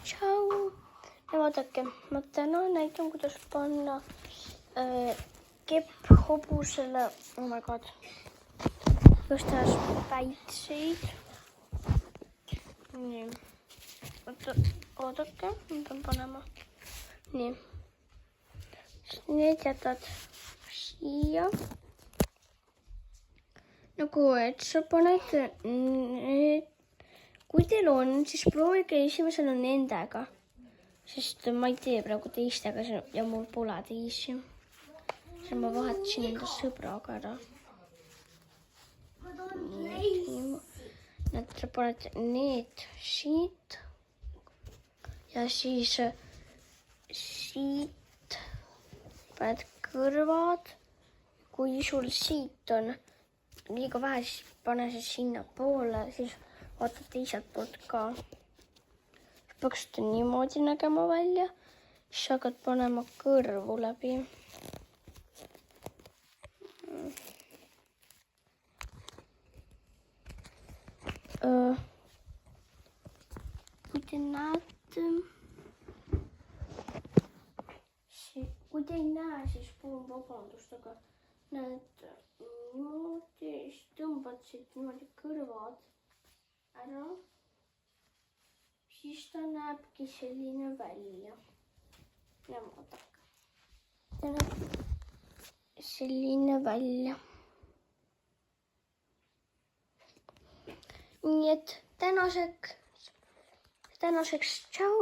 tšau. Ja vaadake, ma täna näitan, kuidas panna kepp hobusele. Oh my god. Just taas päitseid. Nii. Oodake, ma pean panema. Nii. Need jätad siia. Nagu, et sa paned need. Kui teil on, siis proovige esimesena nendega. Sest ma ei tee praegu teistega ja mul pole teisi. Siis ma vahetasin enda sõbraga ära. Need sa paned need siit. Ja siis siit paned kõrvad. Kui sul siit on liiga vähe, siis pane see sinna poole. Siis vaata teiselt poolt ka. Peaks ta niimoodi nägema välja. Siis hakkad panema kõrvu läbi. Kui te näete, kui te ei näe, siis palun vabandust, aga näed niimoodi, siis tõmbad siit niimoodi kõrvad ära. Siis ta näebki selline välja. Ja vaadake. Ta näeb selline välja. Nii et tänaseks tšau!